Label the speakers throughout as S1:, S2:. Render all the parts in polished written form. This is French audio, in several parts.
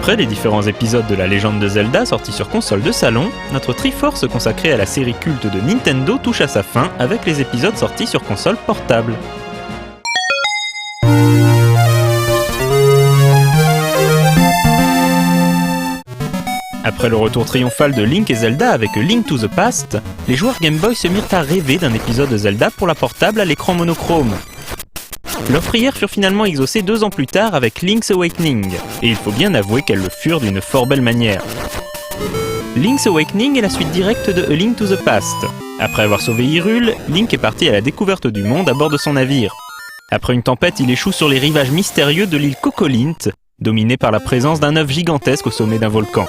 S1: Après les différents épisodes de la légende de Zelda sortis sur console de salon, notre Triforce consacré à la série culte de Nintendo touche à sa fin avec les épisodes sortis sur console portable. Après le retour triomphal de Link et Zelda avec Link to the Past, les joueurs Game Boy se mirent à rêver d'un épisode de Zelda pour la portable à l'écran monochrome. Leurs prières furent finalement exaucées 2 ans plus tard avec Link's Awakening, et il faut bien avouer qu'elles le furent d'une fort belle manière. Link's Awakening est la suite directe de A Link to the Past. Après avoir sauvé Hyrule, Link est parti à la découverte du monde à bord de son navire. Après une tempête, il échoue sur les rivages mystérieux de l'île Kokolint, dominée par la présence d'un œuf gigantesque au sommet d'un volcan.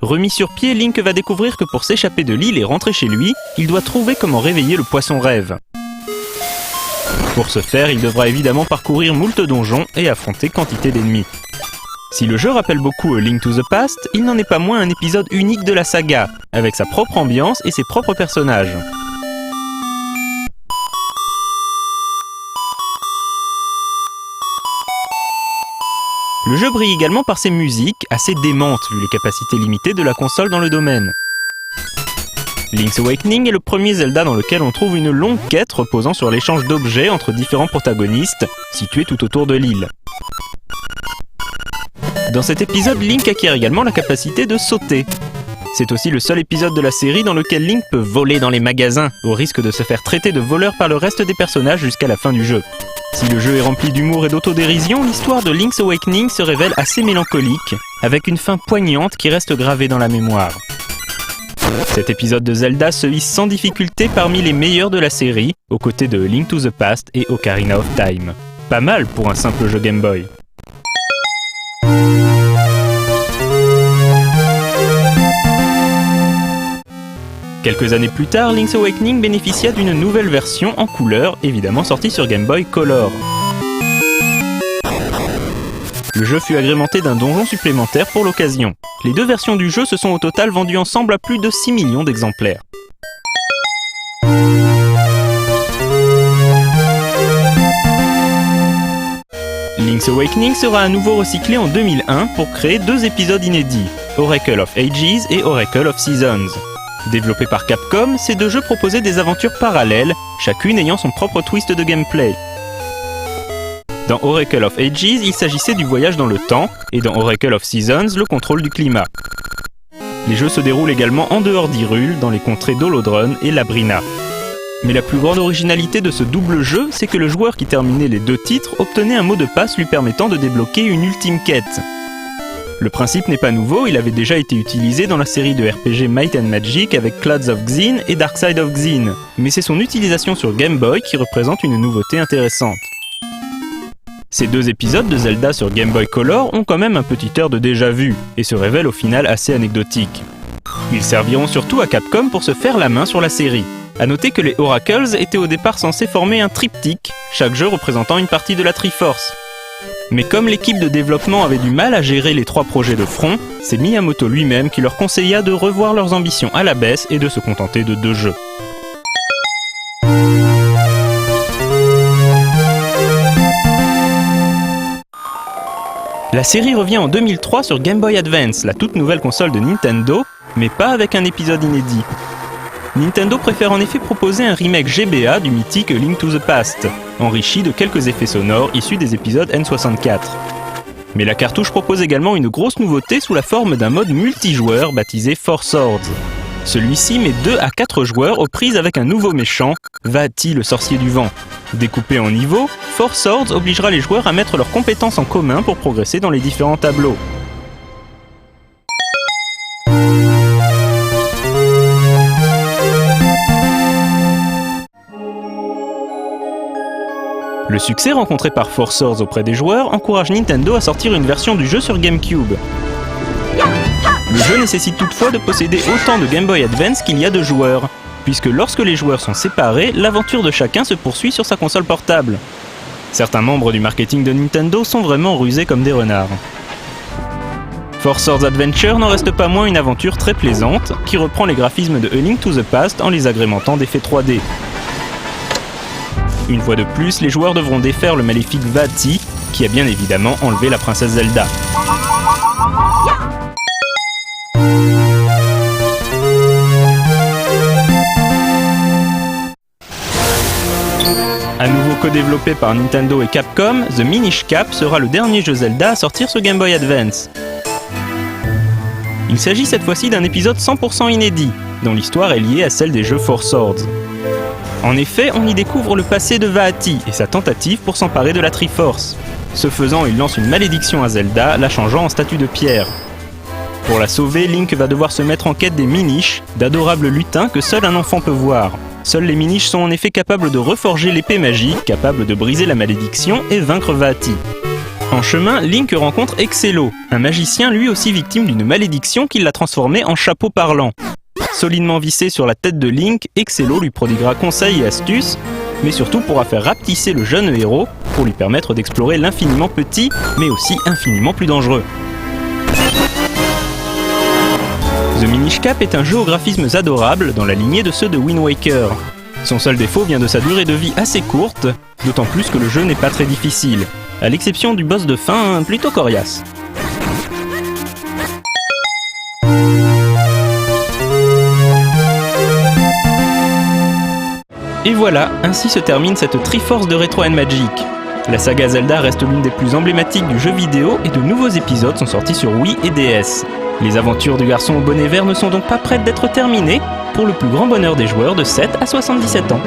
S1: Remis sur pied, Link va découvrir que pour s'échapper de l'île et rentrer chez lui, il doit trouver comment réveiller le poisson rêve. Pour ce faire, il devra évidemment parcourir moult donjons et affronter quantité d'ennemis. Si le jeu rappelle beaucoup A Link to the Past, il n'en est pas moins un épisode unique de la saga, avec sa propre ambiance et ses propres personnages. Le jeu brille également par ses musiques, assez démentes vu les capacités limitées de la console dans le domaine. Link's Awakening est le premier Zelda dans lequel on trouve une longue quête reposant sur l'échange d'objets entre différents protagonistes, situés tout autour de l'île. Dans cet épisode, Link acquiert également la capacité de sauter. C'est aussi le seul épisode de la série dans lequel Link peut voler dans les magasins, au risque de se faire traiter de voleur par le reste des personnages jusqu'à la fin du jeu. Si le jeu est rempli d'humour et d'autodérision, l'histoire de Link's Awakening se révèle assez mélancolique, avec une fin poignante qui reste gravée dans la mémoire. Cet épisode de Zelda se hisse sans difficulté parmi les meilleurs de la série, aux côtés de Link to the Past et Ocarina of Time. Pas mal pour un simple jeu Game Boy. Quelques années plus tard, Link's Awakening bénéficia d'une nouvelle version en couleur, évidemment sortie sur Game Boy Color. Le jeu fut agrémenté d'un donjon supplémentaire pour l'occasion. Les 2 versions du jeu se sont au total vendues ensemble à plus de 6 millions d'exemplaires. Link's Awakening sera à nouveau recyclé en 2001 pour créer 2 épisodes inédits, Oracle of Ages et Oracle of Seasons. Développés par Capcom, ces 2 jeux proposaient des aventures parallèles, chacune ayant son propre twist de gameplay. Dans Oracle of Ages, il s'agissait du voyage dans le temps, et dans Oracle of Seasons, le contrôle du climat. Les jeux se déroulent également en dehors d'Hyrule, dans les contrées d'Holodron et Labrina. Mais la plus grande originalité de ce double jeu, c'est que le joueur qui terminait les 2 titres obtenait un mot de passe lui permettant de débloquer une ultime quête. Le principe n'est pas nouveau, il avait déjà été utilisé dans la série de RPG Might and Magic avec Clouds of Xin et Dark Side of Xin, mais c'est son utilisation sur Game Boy qui représente une nouveauté intéressante. Ces 2 épisodes de Zelda sur Game Boy Color ont quand même un petit air de déjà-vu, et se révèlent au final assez anecdotiques. Ils serviront surtout à Capcom pour se faire la main sur la série. A noter que les Oracles étaient au départ censés former un triptyque, chaque jeu représentant une partie de la Triforce. Mais comme l'équipe de développement avait du mal à gérer les 3 projets de front, c'est Miyamoto lui-même qui leur conseilla de revoir leurs ambitions à la baisse et de se contenter de 2 jeux. La série revient en 2003 sur Game Boy Advance, la toute nouvelle console de Nintendo, mais pas avec un épisode inédit. Nintendo préfère en effet proposer un remake GBA du mythique Link to the Past, enrichi de quelques effets sonores issus des épisodes N64. Mais la cartouche propose également une grosse nouveauté sous la forme d'un mode multijoueur baptisé Four Swords. Celui-ci met 2 à 4 joueurs aux prises avec un nouveau méchant, Vaati le sorcier du vent. Découpé en niveaux, Four Swords obligera les joueurs à mettre leurs compétences en commun pour progresser dans les différents tableaux. Le succès rencontré par Four Swords auprès des joueurs encourage Nintendo à sortir une version du jeu sur GameCube. Le jeu nécessite toutefois de posséder autant de Game Boy Advance qu'il y a de joueurs, puisque lorsque les joueurs sont séparés, l'aventure de chacun se poursuit sur sa console portable. Certains membres du marketing de Nintendo sont vraiment rusés comme des renards. Four Swords Adventure n'en reste pas moins une aventure très plaisante, qui reprend les graphismes de A Link to the Past en les agrémentant d'effets 3D. Une fois de plus, les joueurs devront défaire le maléfique Vaati, qui a bien évidemment enlevé la princesse Zelda. À nouveau co-développé par Nintendo et Capcom, The Minish Cap sera le dernier jeu Zelda à sortir sur Game Boy Advance. Il s'agit cette fois-ci d'un épisode 100% inédit, dont l'histoire est liée à celle des jeux Four Swords. En effet, on y découvre le passé de Vaati et sa tentative pour s'emparer de la Triforce. Ce faisant, il lance une malédiction à Zelda, la changeant en statue de pierre. Pour la sauver, Link va devoir se mettre en quête des Minish, d'adorables lutins que seul un enfant peut voir. Seuls les Minish sont en effet capables de reforger l'épée magique, capable de briser la malédiction et vaincre Vaati. En chemin, Link rencontre Excello, un magicien lui aussi victime d'une malédiction qui l'a transformé en chapeau parlant. Solidement vissé sur la tête de Link, Excello lui prodiguera conseils et astuces, mais surtout pourra faire rapetisser le jeune héros pour lui permettre d'explorer l'infiniment petit, mais aussi infiniment plus dangereux. The Minish Cap est un jeu aux graphismes adorables dans la lignée de ceux de Wind Waker. Son seul défaut vient de sa durée de vie assez courte, d'autant plus que le jeu n'est pas très difficile, à l'exception du boss de fin plutôt coriace. Et voilà, ainsi se termine cette Triforce de Retro & Magic. La saga Zelda reste l'une des plus emblématiques du jeu vidéo et de nouveaux épisodes sont sortis sur Wii et DS. Les aventures du garçon au bonnet vert ne sont donc pas prêtes d'être terminées, pour le plus grand bonheur des joueurs de 7 à 77 ans.